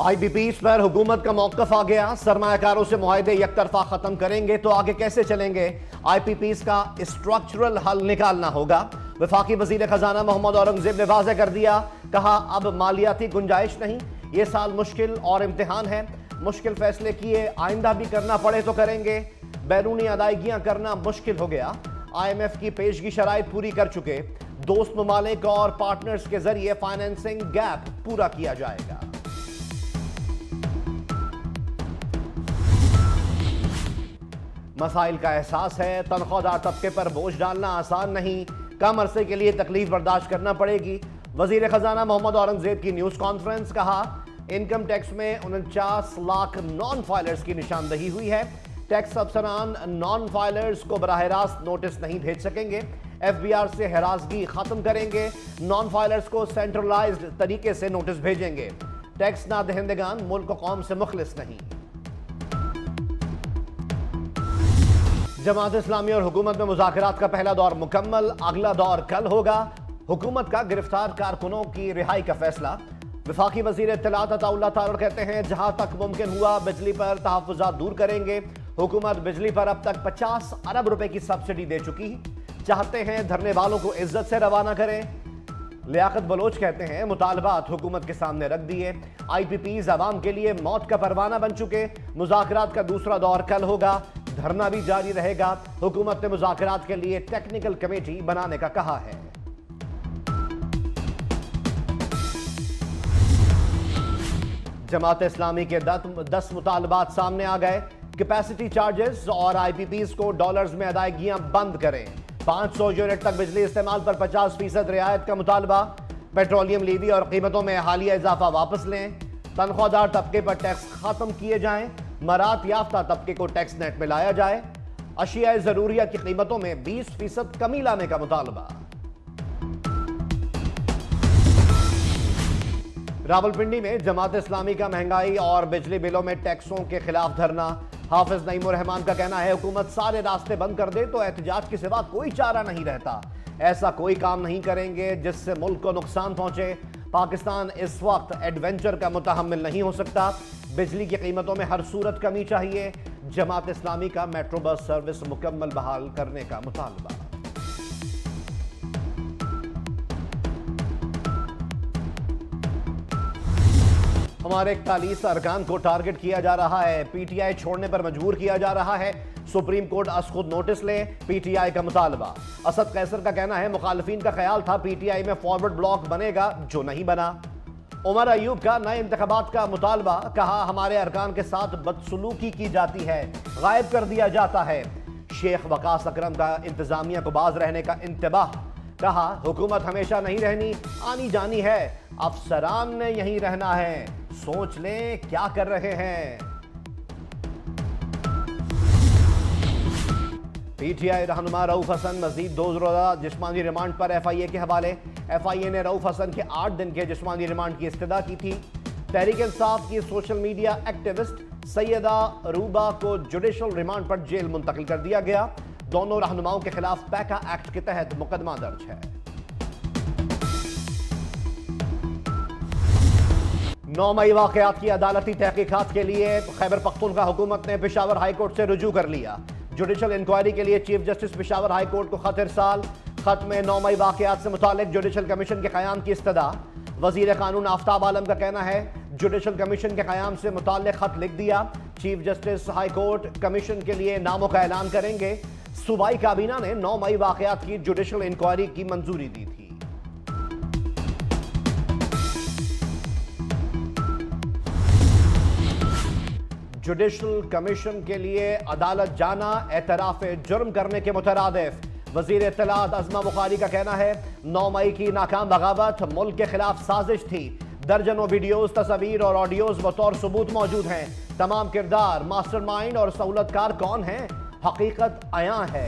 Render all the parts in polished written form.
IPPs पर हुकूमत का मौक़िफ़ आ गया। सरमायाकारों से मुआहदे एक तरफा खत्म करेंगे तो आगे कैसे चलेंगे। IPPs का स्ट्रक्चरल हल निकालना होगा। वफाकी वज़ीर खजाना मोहम्मद औरंगज़ेब ने वाज़ेह कर दिया, कहा अब मालियाती गुंजाइश नहीं, ये साल मुश्किल और इम्तिहान है। मुश्किल फैसले किए, आइंदा भी करना पड़े तो करेंगे। बैरूनी अदायगियां करना मुश्किल हो गया। IMF की पेशगी शराइत पूरी कर चुके। दोस्त ममालिक और पार्टनर्स के जरिए फाइनेंसिंग गैप पूरा किया जाएगा। मसाइल का एहसास है, तनख्वाहदार तबके पर बोझ डालना आसान नहीं, कम अरसे के लिए तकलीफ बर्दाश्त करना पड़ेगी। वजीर खजाना मोहम्मद औरंगजेब की न्यूज कॉन्फ्रेंस, कहा इनकम टैक्स में 49 लाख नॉन फाइलर्स की निशानदही हुई है। टैक्स अफसरान नॉन फाइलर्स को बराह रास्त नोटिस नहीं भेज सकेंगे। FBR से हरासगी खत्म करेंगे। नॉन फाइलर्स को सेंट्रलाइज्ड तरीके से नोटिस भेजेंगे। टैक्स ना दहिंदगान मुल्क कौम से मुखलिस नहीं। जमात इस्लामी और हुकूमत में मुज़ाकरात का पहला दौर मुकम्मल, अगला दौर कल होगा। हुकूमत का गिरफ्तार कारकुनों की रिहाई का फैसला। वफाकी वज़ीर इत्तलात अताउल्लाह तारड़ कहते हैं, जहां तक मुमकिन हुआ बिजली पर तहफ़्फ़ुज़ात दूर करेंगे। हुकूमत बिजली पर अब तक 50 अरब रुपए की सब्सिडी दे चुकी। चाहते हैं धरने वालों को इज्जत से रवाना करें। लियाकत बलोच कहते हैं, मुतालबात हुकूमत के सामने रख दिए। IPPs अवाम के लिए मौत का परवाना बन चुके। मुज़ाकरात का दूसरा दौर कल होगा, धरना भी जारी रहेगा। हुकूमत ने मुज़ाकरात के लिए टेक्निकल कमेटी बनाने का कहा है। जमात इस्लामी के 10 मुतालबात सामने आ गए। कैपेसिटी चार्जेस और IPPs को डॉलर्स में अदायगियां बंद करें। 500 यूनिट तक बिजली इस्तेमाल पर 50% रियायत का मुतालबा। पेट्रोलियम लीवी और कीमतों में हालिया इजाफा वापस लें। तनख्वाहदार तबके पर टैक्स खत्म किए जाएं। मरात याफ्ता तबके को टैक्स नेट में लाया जाए। अशिया जरूरिया की कीमतों में 20% कमी लाने का मुतालबा। रावलपिंडी में जमात इस्लामी का महंगाई और बिजली बिलों में टैक्सों के खिलाफ धरना। हाफिज नईमुर रहमान का कहना है, हुकूमत सारे रास्ते बंद कर दे तो एहतजाज के सिवा कोई चारा नहीं रहता। ऐसा कोई काम नहीं करेंगे जिससे मुल्क को नुकसान पहुंचे। पाकिस्तान इस वक्त एडवेंचर का मुतहम्मिल नहीं हो सकता। बिजली की कीमतों में हर सूरत कमी चाहिए। जमात इस्लामी का मेट्रो बस सर्विस मुकम्मल बहाल करने का मुतालबा। हमारे 41 अरकान को टारगेट किया जा रहा है। PTI छोड़ने पर मजबूर किया जा रहा है। सुप्रीम कोर्ट अस खुद नोटिस ले, PTI का मुतालबा। असद कैसर का कहना है, मुखालिफिन का ख्याल था PTI में फॉरवर्ड ब्लॉक बनेगा, जो नहीं बना। उमर अयूब का नए इंतखाबात का मुतालबा। कहा हमारे अरकान के साथ बदसलूकी की जाती है, गायब कर दिया जाता है। शेख वकास अकरम का इंतजामिया को बाज रहने का इंतबाह। कहा हुकूमत हमेशा नहीं रहनी, आनी जानी है, अफसरान ने यहीं रहना है, सोच लें क्या कर रहे हैं। PTI रहनुमा रऊफ हसन मजीद 2 रोज़ा जिस्मानी रिमांड पर FIA के हवाले। FIA ने रऊफ हसन के 8 दिन के जिस्मानी रिमांड की इस्तदा की थी। तहरीक इंसाफ की सोशल मीडिया एक्टिविस्ट सैयदा रूबा को जुडिशल रिमांड पर जेल मुंतकिल कर दिया गया। दोनों रहनुमाओं के खिलाफ पैका एक्ट के तहत मुकदमा दर्ज है। 9 मई वाकयात की अदालती तहकीकात के लिए खैबर पख्तूनख्वा हुकूमत ने पेशावर हाई कोर्ट से रुजू कर लिया। जुडिशल इंक्वायरी के लिए chief justice Peshawar high court को खत इरसाल। खत में 9 मई वाकयात से मुतालिक जुडिशल कमीशन के क़याम की इस्तदा। वजीर कानून आफ्ताब आलम का कहना है, जुडिशल कमीशन के क़याम से मुताल्लिक खत लिख दिया। Chief justice high court commission के लिए नामों का ऐलान करेंगे। सूबाई काबीना ने 9 मई वाकयात की जुडिशल इंक्वायरी की मंजूरी दी थी। जुडिशल कमीशन के लिए अदालत जाना एतराफ जुर्म करने के मुतरादिफ। वजीर इत्तलात अज़मा बुखारी का कहना है, 9 मई की नाकाम बगावत मुल्क के खिलाफ साजिश थी। दर्जनों वीडियोस, तस्वीर और ऑडियोज बतौर सबूत मौजूद हैं। तमाम किरदार, मास्टरमाइंड और सहूलतकार कौन हैं, हकीकत अयां है।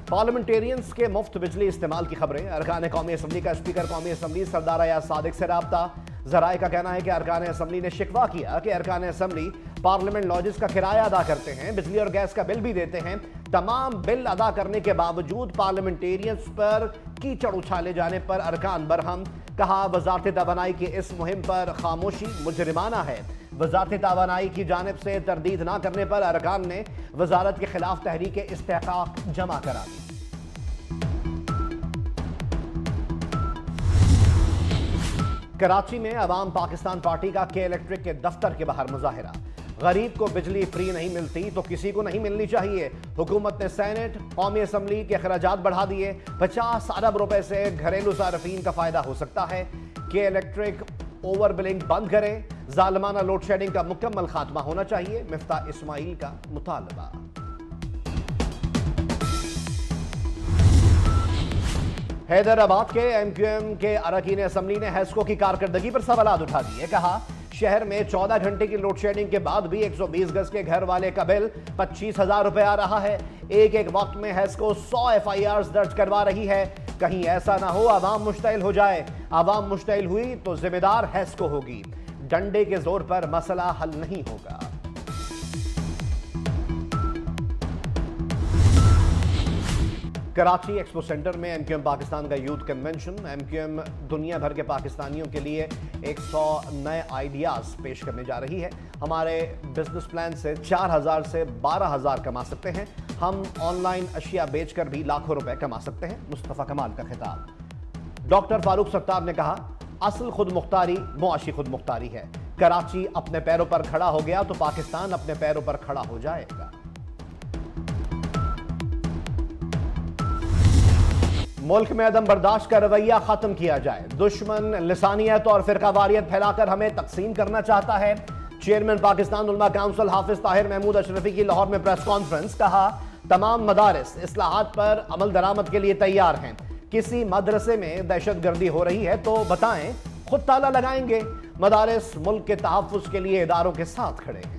पार्लियामेंटेरियंस के मुफ्त बिजली इस्तेमाल की खबरें। अरकान कौमी असम्बली का स्पीकर कौमी असम्बली सरदार अयाज सादिक से राब्ता। ज़राए का कहना है कि अरकान असम्बली ने शिकवा किया कि अरकान असम्बली पार्लियामेंट लॉजेस का किराया अदा करते हैं, बिजली और गैस का बिल भी देते हैं। तमाम बिल अदा करने के बावजूद पार्लियामेंटेरियंस पर कीचड़ उछाले जाने पर अरकान बरहम। कहा वजारत तवानाई की इस मुहिम पर खामोशी मुजरिमाना है। वजारत तवानाई की जानिब से तरदीद न करने पर अरकान ने वजारत के खिलाफ तहरीक इस्तेहकाक जमा करा दी। कराची में अवाम पाकिस्तान पार्टी का के इलेक्ट्रिक के दफ्तर के बाहर मुजाहिरा। गरीब को बिजली फ्री नहीं मिलती तो किसी को नहीं मिलनी चाहिए। हुकूमत ने सेनेट कौमी असम्बली के अखराजात बढ़ा दिए। 50 अरब रुपए से घरेलू सार्फिन का फायदा हो सकता है। के इलेक्ट्रिक ओवर बिलिंग बंद करें। जालिमाना लोड शेडिंग का मुकम्मल खात्मा होना चाहिए। मिफ्ता इस्माइल का मुतालबा। हैदराबाद के MQM के अरकान असम्बली ने हेस्को की कारकर्दगी पर सवाल उठा दिए। कहा शहर में 14 घंटे की लोड शेडिंग के बाद भी 120 गज के घर वाले का बिल 25,000 रुपए आ रहा है। एक वक्त में हेस्को 100 FIRs दर्ज करवा रही है। कहीं ऐसा ना हो आवाम मुश्तइल हो जाए। आवाम मुश्तइल हुई तो जिम्मेदार हेस्को होगी। डंडे के जोर पर मसला हल नहीं होगा। कराची एक्सपो सेंटर में MQM पाकिस्तान का यूथ कन्वेंशन। MQM दुनिया भर के पाकिस्तानियों के लिए 100 नए आइडियाज पेश करने जा रही है। हमारे बिजनेस प्लान से 4,000 से 12,000 कमा सकते हैं। हम ऑनलाइन अशिया बेचकर भी लाखों रुपए कमा सकते हैं। मुस्तफा कमाल का खिताब। डॉक्टर फारूक सत्तार ने कहा असल खुद मुख्तारी मुआशी खुद मुख्तारी है। कराची अपने पैरों पर खड़ा हो गया तो पाकिस्तान अपने पैरों पर खड़ा हो जाएगा। मुल्क में अदम बर्दाश्त का रवैया खत्म किया जाए। दुश्मन लिसानियत और फिरकावारियत फैलाकर हमें तकसीम करना चाहता है। चेयरमैन पाकिस्तान उलमा काउंसिल हाफिज ताहिर महमूद अशरफी की लाहौर में प्रेस कॉन्फ्रेंस। कहा तमाम मदारिस इस्लाहात पर अमल दरामद के लिए तैयार हैं। किसी मदरसे में दहशतगर्दी हो रही है तो बताएं, खुद ताला लगाएंगे। मदारिस मुल्क के तहफ्फुज के लिए इदारों के साथ खड़े हैं।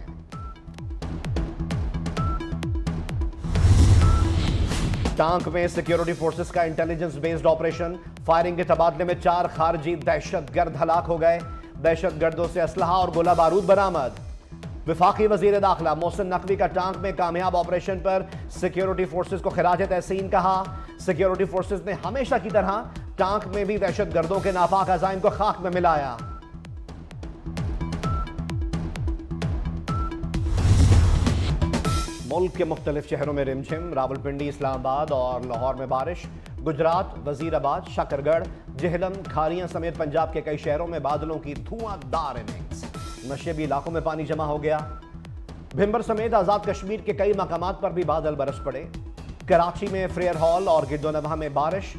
टांक में सिक्योरिटी फोर्सेस का इंटेलिजेंस बेस्ड ऑपरेशन। फायरिंग के तबादले में 4 खारजी दहशतगर्द हलाक हो गए। दहशतगर्दों से असलहा और गोला बारूद बरामद। वफाकी वजीर दाखिला मोहसिन नकवी का टांक में कामयाब ऑपरेशन पर सिक्योरिटी फोर्सेस को खिराज तहसीन। कहा सिक्योरिटी फोर्सेस ने हमेशा की तरह टांक में भी दहशतगर्दों के नापाक अजाइम को खाक में मिलाया। मुल्क के मुख्तलिफ शहरों में रिमझिम। रावलपिंडी, इस्लामाबाद और लाहौर में बारिश। गुजरात, वजीराबाद, शकरगढ़, जेहलम, खारियां समेत पंजाब के कई शहरों में बादलों की धुआंधार इनिंग्स। नशेबी इलाकों में पानी जमा हो गया। भिंबर समेत आजाद कश्मीर के कई मकामात पर भी बादल बरस पड़े। कराची में फ्रेयर हॉल और गिद्दोनवाह में बारिश।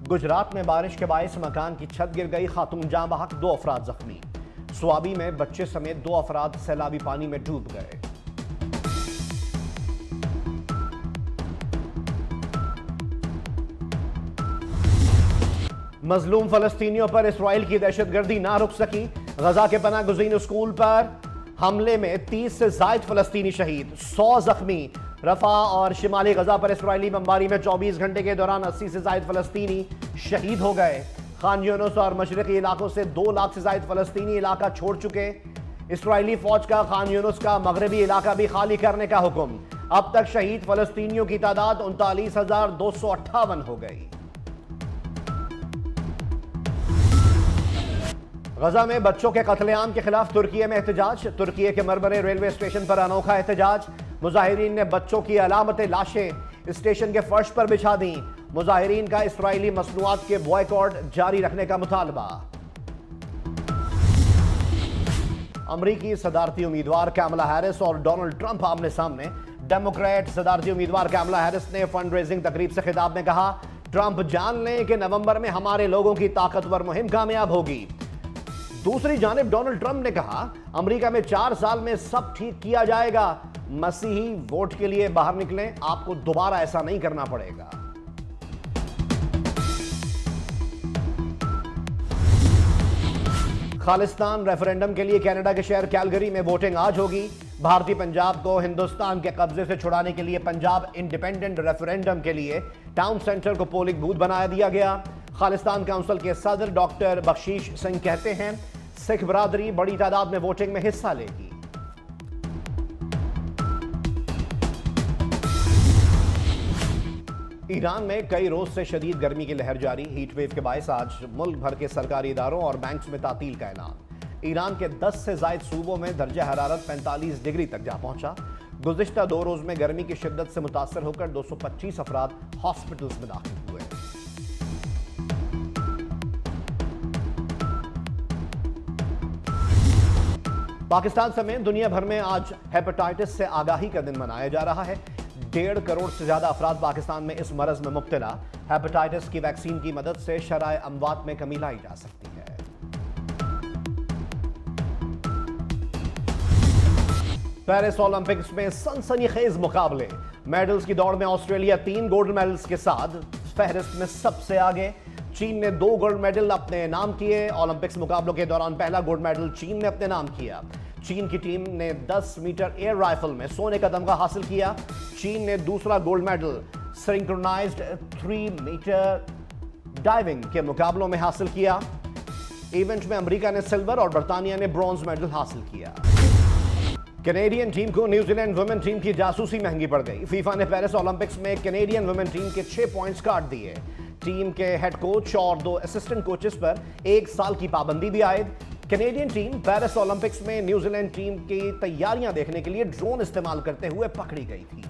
गुजरात में बारिश के बायस मकान की छत गिर गई। खातून जाँ बहक, 2 अफराद जख्मी। स्वाबी में बच्चे समेत 2 अफराद सैलाबी पानी में डूब गए। मजलूम फलस्तीनियों पर इसराइल की दहशतगर्दी ना रुक सकी। गजा के पनाह गुज़ीन स्कूल पर हमले में 30 से जायद फलस्तीनी शहीद, 100 जख्मी। रफा और शिमाली गजा पर इसराइली बमबारी में 24 घंटे के दौरान 80 से जायद फलस्तीनी शहीद हो गए। खान यूनुस और मशरकी इलाकों से 2 लाख से जायद फलस्तीनी इलाका छोड़ चुके। इसराइली फौज का खान यूनुस का मगरबी इलाका भी खाली करने का हुक्म। अब तक शहीद फलस्तीनियों की तादाद 39,258 हो गई। गजा में बच्चों के कत्लेआम के खिलाफ तुर्की में एहतजाज। तुर्की के मरमरे रेलवे स्टेशन पर अनोखा एहतजाज। मुजाहिरीन ने बच्चों की अलामतें लाशें स्टेशन के फर्श पर बिछा दी। मुजाहिरीन का इसराइली मसनूआत के बॉयकॉट जारी रखने का मुतालबा। अमरीकी सदारती उम्मीदवार कैमला हैरिस और डोनाल्ड ट्रंप आमने सामने। डेमोक्रेट सदारती उम्मीदवार कैमला हैरिस ने फंड रेजिंग तकरीब से खिताब में कहा ट्रंप जान लें कि नवंबर में हमारे लोगों की ताकतवर मुहिम कामयाब होगी। दूसरी जानिब डोनाल्ड ट्रंप ने कहा अमेरिका में 4 साल में सब ठीक किया जाएगा। मसीही वोट के लिए बाहर निकलें, आपको दोबारा ऐसा नहीं करना पड़ेगा। खालिस्तान रेफरेंडम के लिए कनाडा के शहर कैलगरी में वोटिंग आज होगी। भारतीय पंजाब को हिंदुस्तान के कब्जे से छुड़ाने के लिए पंजाब इंडिपेंडेंट रेफरेंडम के लिए टाउन सेंटर को पोलिंग बूथ बनाया दिया गया। खालिस्तान काउंसिल के सदर डॉक्टर बख्शीश सिंह कहते हैं सिख बरादरी बड़ी तादाद में वोटिंग में हिस्सा लेगी। ईरान में कई रोज से शदीद गर्मी की लहर जारी। हीट वेव के बायस आज मुल्क भर के सरकारी इदारों और बैंक्स में तातील का ऐलान। ईरान के 10 से ज्यादा सूबों में दर्जा हरारत 45 डिग्री तक जा पहुंचा। गुज़िश्ता 2 रोज में गर्मी की शिद्दत से मुतासर होकर 225 अफराद हॉस्पिटल्स में दाखिल हुए। पाकिस्तान समेत दुनिया भर में आज हेपेटाइटिस से आगाही का दिन मनाया जा रहा है। 1.5 करोड़ से ज्यादा अफराद पाकिस्तान में इस मरज में मुब्तला। हेपेटाइटिस की वैक्सीन की मदद से शराय अमवात में कमी लाई जा सकती है। पेरिस ओलंपिक्स में सनसनीखेज मुकाबले। मेडल्स की दौड़ में ऑस्ट्रेलिया 3 गोल्ड मेडल्स के साथ फहरिस्त में सबसे आगे। चीन ने 2 गोल्ड मेडल अपने नाम किए। ओलंपिक्स मुकाबलों के दौरान पहला गोल्ड मेडल चीन ने अपने नाम किया। चीन की टीम ने 10 मीटर एयर राइफल में सोने का तमगा हासिल किया। चीन ने दूसरा gold medal synchronized 3 metre diving के मुकाबलों में हासिल किया। इवेंट में अमेरिका ने सिल्वर और बर्तानिया ने ब्रॉन्ज मेडल हासिल किया। कैनेडियन टीम को न्यूजीलैंड वुमेन टीम की जासूसी महंगी पड़ गई। फीफा ने पेरिस ओलंपिक्स में कैनेडियन वुमेन टीम के 6 पॉइंट्स काट दिए। टीम के हेड कोच और 2 असिस्टेंट कोचेस पर 1 साल की पाबंदी भी आयद। कैनेडियन टीम पेरिस ओलंपिक्स में न्यूजीलैंड टीम की तैयारियां देखने के लिए ड्रोन इस्तेमाल करते हुए पकड़ी गई थी।